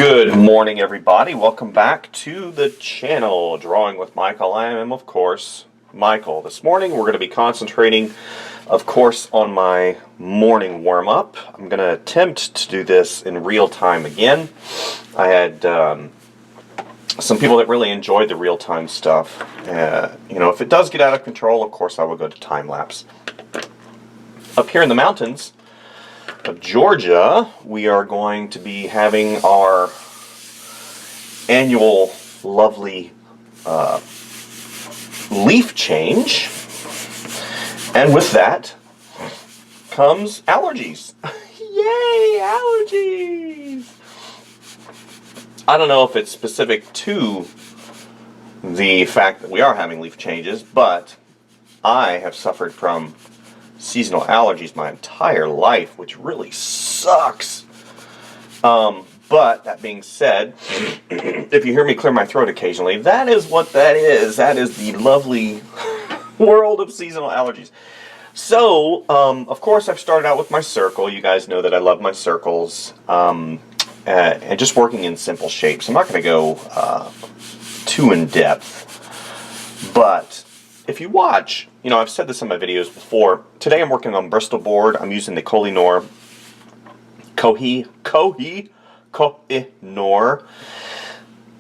Good morning, everybody. Welcome back to the channel, Drawing with Michael. I am, of course, Michael. This morning we're going to be concentrating, of course, on my morning warm-up. I'm going to attempt to do this in real time again. I had some people that really enjoyed the real-time stuff. If it does get out of control, of course, I will go to time-lapse. Up here in the mountains of Georgia, we are going to be having our annual lovely leaf change, and with that comes allergies. Yay, allergies! I don't know if it's specific to the fact that we are having leaf changes, but I have suffered from seasonal allergies my entire life, which really sucks. But that being said, if you hear me clear my throat occasionally, that is what that is. That is the lovely world of seasonal allergies. So, of course, I've started out with my circle. You guys know that I love my circles, and just working in simple shapes. I'm not going to go too in depth, but if you watch, I've said this in my videos before. Today I'm working on Bristol board. I'm using the Kohinoor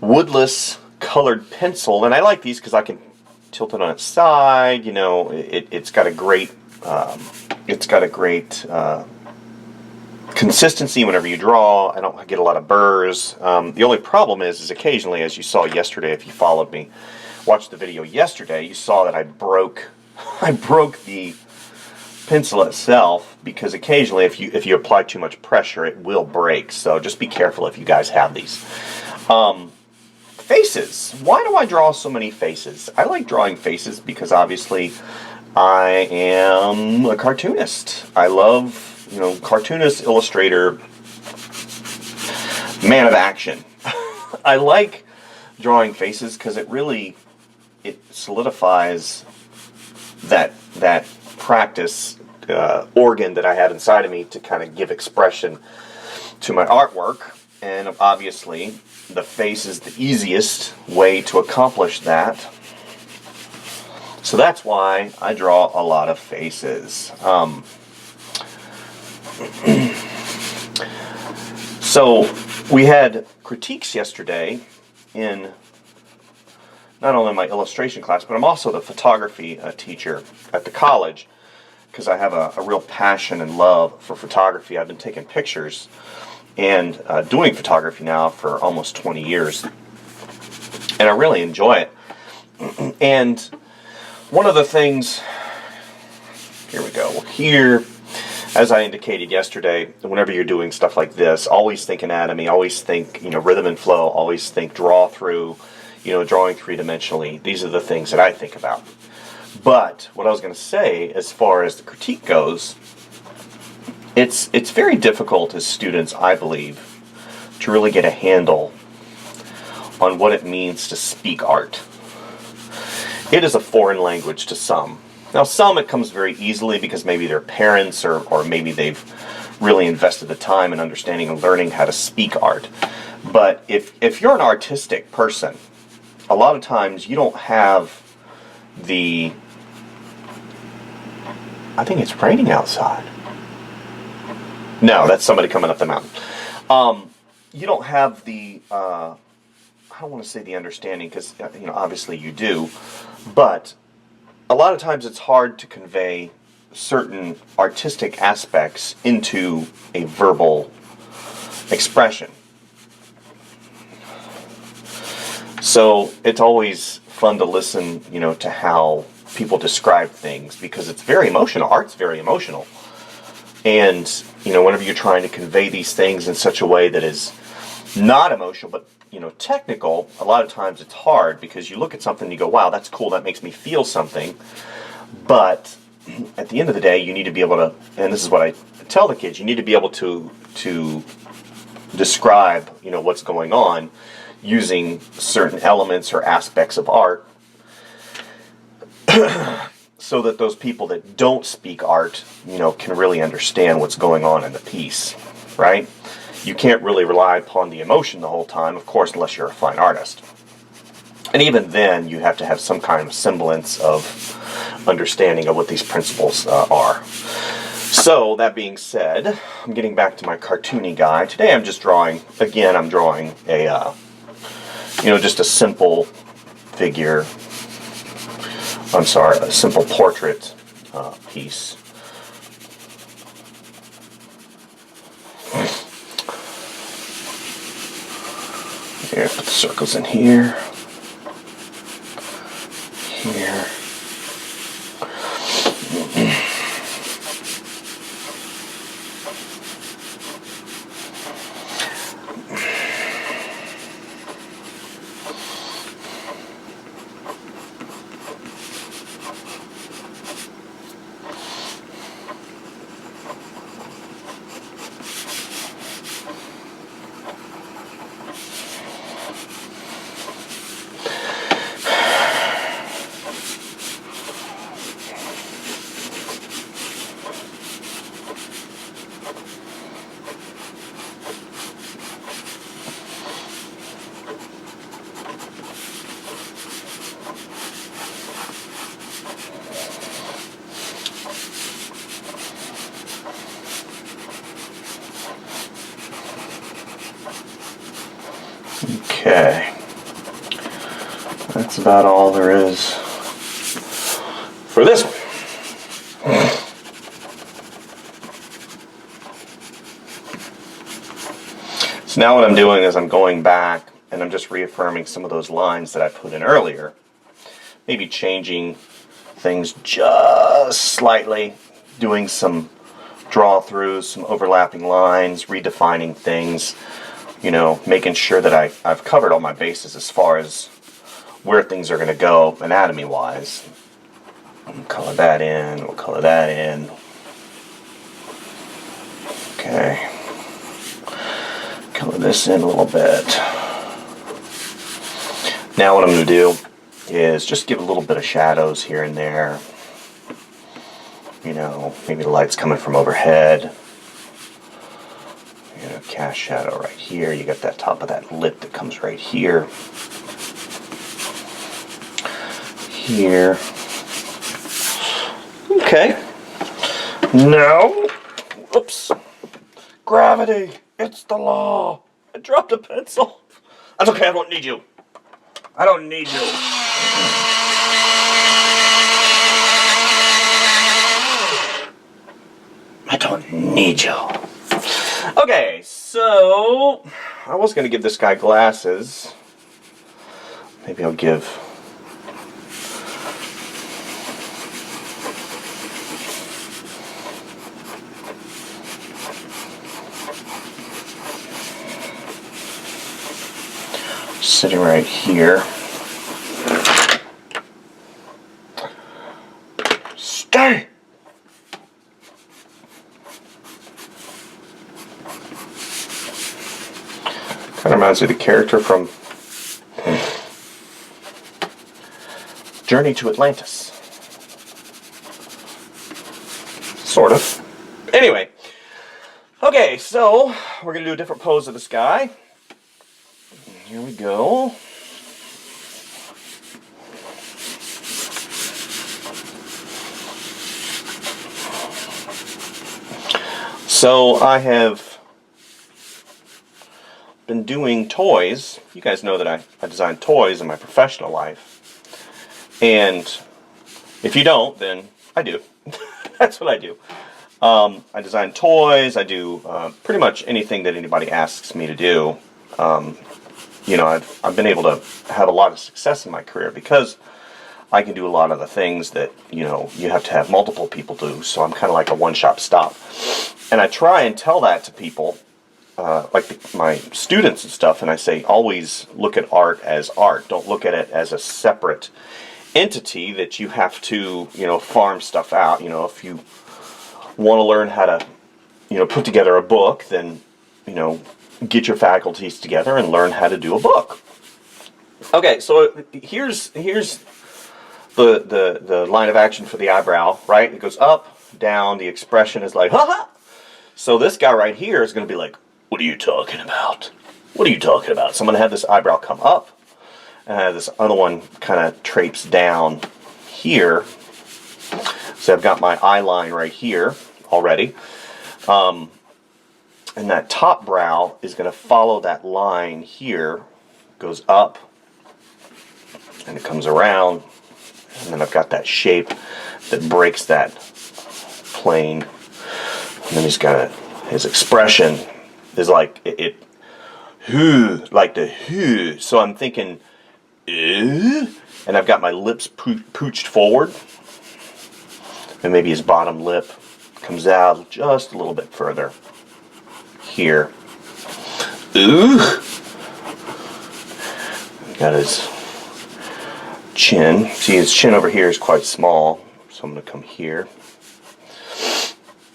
woodless colored pencil, and I like these because I can tilt it on its side. It's got a great consistency whenever you draw. I don't get a lot of burrs. The only problem is occasionally, as you saw yesterday, if you followed me, watched the video yesterday, you saw that I broke the pencil itself, because occasionally if you apply too much pressure, it will break. So just be careful if you guys have these. Faces. Why do I draw so many faces? I like drawing faces because obviously I am a cartoonist. I love, cartoonist, illustrator, man of action. I like drawing faces because it solidifies that practice organ that I have inside of me to kind of give expression to my artwork. And obviously the face is the easiest way to accomplish that. So that's why I draw a lot of faces. So we had critiques yesterday in not only my illustration class, but I'm also the photography teacher at the college, because I have a real passion and love for photography. I've been taking pictures and doing photography now for almost 20 years, and I really enjoy it. And one of the things, here we go, here, as I indicated yesterday, whenever you're doing stuff like this, always think anatomy, always think, rhythm and flow, always think draw through, drawing three-dimensionally. These are the things that I think about. But what I was going to say, as far as the critique goes, it's very difficult as students, I believe, to really get a handle on what it means to speak art. It is a foreign language to some. Now, some it comes very easily because maybe their parents or maybe they've really invested the time in understanding and learning how to speak art. But if you're an artistic person, a lot of times you don't have the... I think it's raining outside. No, that's somebody coming up the mountain. You don't have the... I don't want to say the understanding, because obviously you do, but a lot of times it's hard to convey certain artistic aspects into a verbal expression. So it's always fun to listen, to how people describe things, because it's very emotional. Art's very emotional. And, whenever you're trying to convey these things in such a way that is not emotional, but, technical, a lot of times it's hard, because you look at something and you go, wow, that's cool, that makes me feel something. But at the end of the day, you need to be able to, and this is what I tell the kids, you need to be able to describe, what's going on using certain elements or aspects of art, so that those people that don't speak art, can really understand what's going on in the piece, right? you can't really rely upon the emotion the whole time, of course, unless you're a fine artist. And even then, you have to have some kind of semblance of understanding of what these principles are. So, that being said, I'm getting back to my cartoony guy. Today I'm just drawing, again, I'm drawing a, just a simple figure. I'm sorry, a simple portrait piece. Here, put the circles in here. Here. Okay, that's about all there is for this one. So now what I'm doing is I'm going back and I'm just reaffirming some of those lines that I put in earlier. Maybe changing things just slightly, doing some draw-throughs, some overlapping lines, redefining things. Making sure that I've covered all my bases as far as where things are going to go anatomy-wise. We'll color that in, we'll color that in. Okay. Color this in a little bit. Now what I'm going to do is just give a little bit of shadows here and there. Maybe the light's coming from overhead. Cast shadow right here. You got that top of that lip that comes right here. Here. Okay. Now, oops. Gravity. It's the law. I dropped a pencil. That's okay. I don't need you. I don't need you. I don't need you. Okay, so I was going to give this guy glasses. Maybe I'll give sitting right here. Stay! Kind of reminds me of the character from Journey to Atlantis. Sort of. Anyway. Okay, so we're going to do a different pose of this guy. Here we go. So I have been doing toys. You guys know that I design toys in my professional life. And if you don't, then I do. That's what I do. I design toys. I do pretty much anything that anybody asks me to do. I've been able to have a lot of success in my career because I can do a lot of the things that, you have to have multiple people do. So I'm kind of like a one-shop stop. And I try and tell that to people, like my students and stuff, and I say, always look at art as art. Don't look at it as a separate entity that you have to, farm stuff out. If you want to learn how to, put together a book, then, get your faculties together and learn how to do a book. Okay, so here's the line of action for the eyebrow, right? It goes up, down, the expression is like, ha ha! So this guy right here is going to be like, What are you talking about? What are you talking about? So I'm going to have this eyebrow come up, and I have this other one kind of traipse down here. So I've got my eye line right here already. And that top brow is going to follow that line here, goes up, and it comes around, and then I've got that shape that breaks that plane. And then he's got his expression is like like the so I'm thinking, and I've got my lips pooched forward, and maybe his bottom lip comes out just a little bit further here. Got his chin. See, his chin over here is quite small, so I'm going to come here.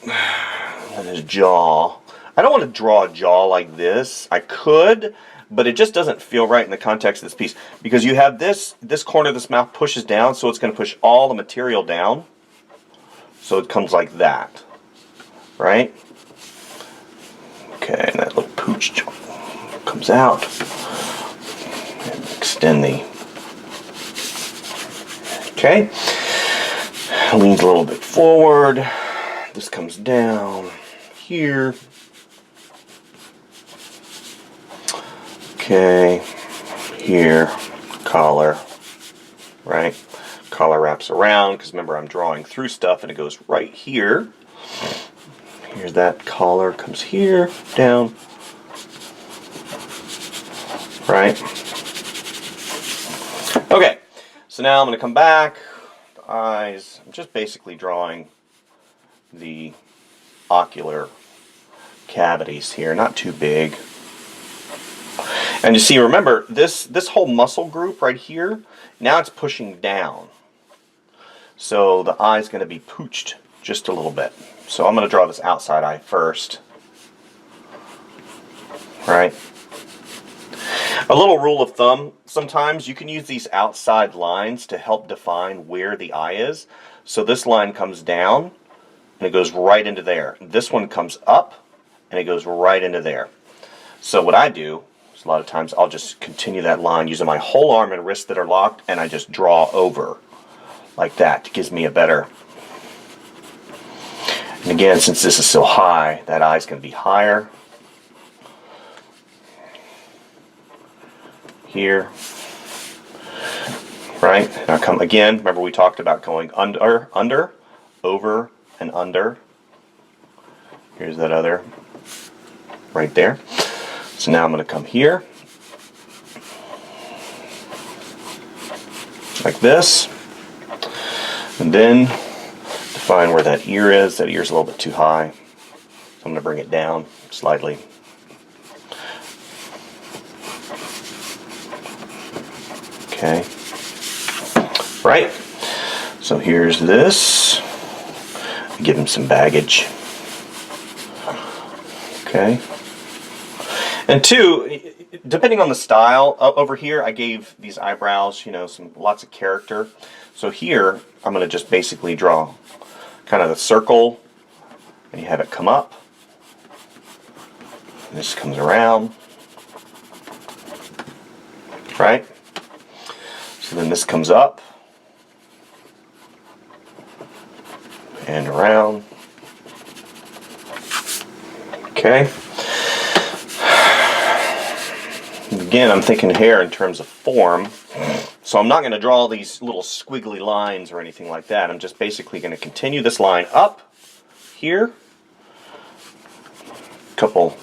And his jaw. I don't want to draw a jaw like this. I could, but it just doesn't feel right in the context of this piece. Because you have this corner of this mouth pushes down, so it's going to push all the material down. So it comes like that. Right? Okay, and that little pooch comes out. And extend the... Okay. Leans a little bit forward. This comes down here. Okay. Here. Collar. Right? Collar wraps around, because remember I'm drawing through stuff and it goes right here. Here's that collar, comes here, down, right? Okay, so now I'm going to come back, the eyes, I'm just basically drawing the ocular cavities here, not too big. And you see, remember, this whole muscle group right here, now it's pushing down. So the eye's going to be pooched just a little bit. So I'm going to draw this outside eye first. Right? A little rule of thumb, sometimes you can use these outside lines to help define where the eye is. So this line comes down and it goes right into there. This one comes up and it goes right into there. So what I do is a lot of times I'll just continue that line using my whole arm and wrist that are locked, and I just draw over like that. It gives me a better... And again, since this is so high, that eye's going to be higher. Here. Right? Now come again. Remember we talked about going under, over, and under. Here's that other right there. So now I'm going to come here. Like this. And then define where that ear is. That ear's a little bit too high. So I'm going to bring it down slightly. Okay. Right. So here's this. Give him some baggage. Okay. And two, depending on the style, over here I gave these eyebrows, you know, lots of character. So here I'm going to just basically draw kind of the circle, and you have it come up. And this comes around. Right? So then this comes up and around. Okay. Again, I'm thinking here in terms of form. So I'm not going to draw these little squiggly lines or anything like that. I'm just basically going to continue this line up here. A couple,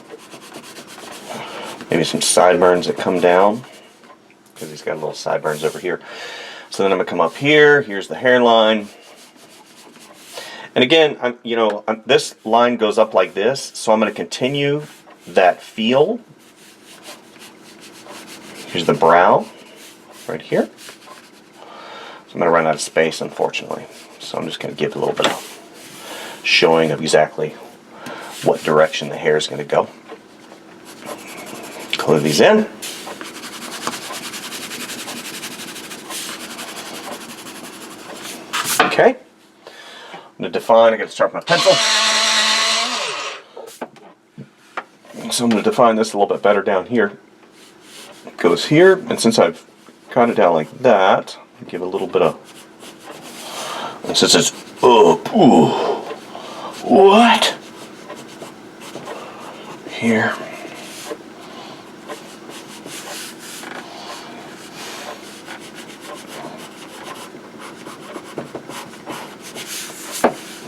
maybe some sideburns that come down, because he's got little sideburns over here. So then I'm going to come up here. Here's the hairline. And again, this line goes up like this, so I'm going to continue that feel. Here's the brow, right here. So I'm going to run out of space, unfortunately. So I'm just going to give a little bit of showing of exactly what direction the hair is going to go. Color these in. Okay. I'm going to define. I'm going to start with my pencil. So I'm going to define this a little bit better down here. It goes here, and since I've got it down like that, give it a little bit of, and since it's up, ooh, what? Here.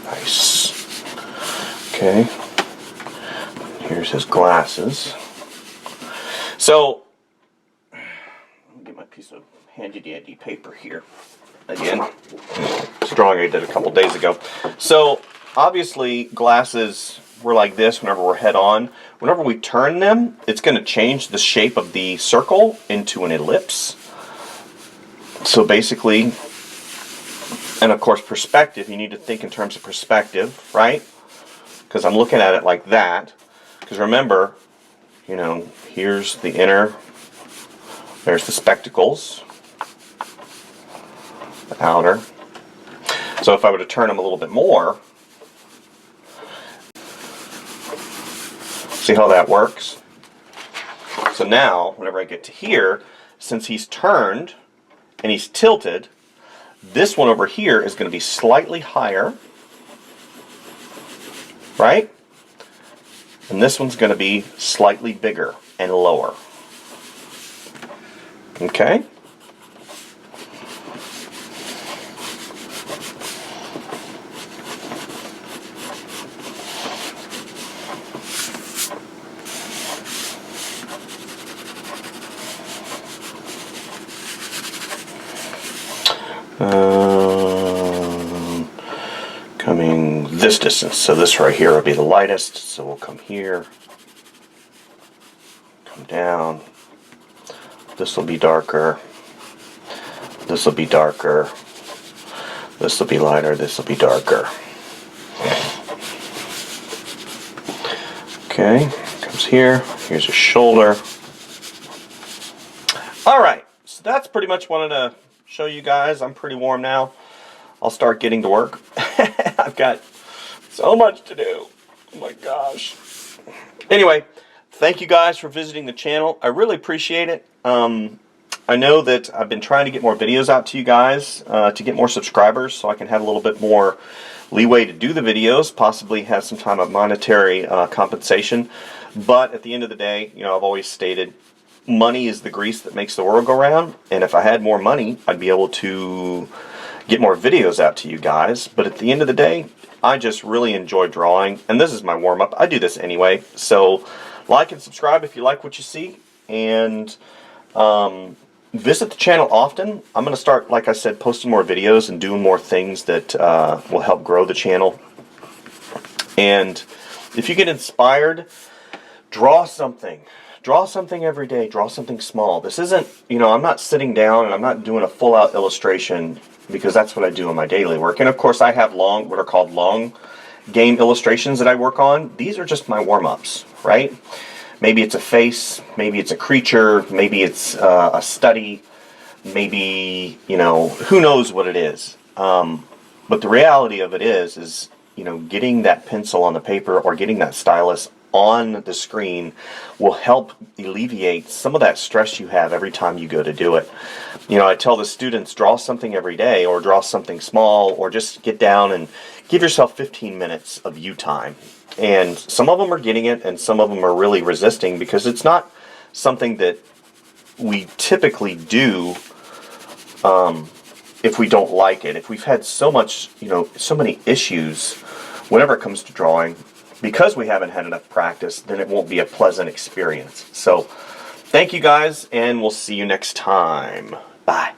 Nice. Okay. Here's his glasses. So, let me get my piece of handy dandy paper here again. It's a drawing I did a couple days ago. So, obviously, glasses were like this whenever we're head on. Whenever we turn them, it's going to change the shape of the circle into an ellipse. So basically, and of course perspective, you need to think in terms of perspective, right? Because I'm looking at it like that. Because remember, you know, here's the inner, there's the spectacles, the outer. So if I were to turn them a little bit more, see how that works? So now, whenever I get to here, since he's turned and he's tilted, this one over here is going to be slightly higher, right? And this one's going to be slightly bigger and lower. Okay? Coming this distance, so this right here will be the lightest, so we'll come here, come down, this will be darker, this will be darker, this will be lighter, this will be darker. Okay, comes here, here's his shoulder. Alright, so that's pretty much wanted to show you guys. I'm pretty warm now. I'll start getting to work. I've got so much to do. Oh my gosh. Anyway, thank you guys for visiting the channel. I really appreciate it. I know that I've been trying to get more videos out to you guys to get more subscribers so I can have a little bit more leeway to do the videos, possibly have some time of monetary compensation. But at the end of the day, you know, I've always stated money is the grease that makes the world go round, and if I had more money, I'd be able to get more videos out to you guys. But at the end of the day, I just really enjoy drawing, and this is my warm-up. I do this anyway, so like and subscribe if you like what you see, and visit the channel often. I'm going to start, like I said, posting more videos and doing more things that will help grow the channel. And if you get inspired, draw something. Draw something every day. Draw something small. This isn't, you know, I'm not sitting down and I'm not doing a full-out illustration because that's what I do in my daily work. And of course I have what are called long game illustrations that I work on. These are just my warm-ups, right? Maybe it's a face, maybe it's a creature, maybe it's a study, maybe, you know, who knows what it is. But the reality of it is, you know, getting that pencil on the paper or getting that stylus on the screen will help alleviate some of that stress you have every time you go to do it. You know, I tell the students, draw something every day, or draw something small, or just get down and give yourself 15 minutes of you time. And some of them are getting it, and some of them are really resisting because it's not something that we typically do if we don't like it. If we've had so much, you know, so many issues whenever it comes to drawing, because we haven't had enough practice, then it won't be a pleasant experience. So, thank you guys, and we'll see you next time. Bye.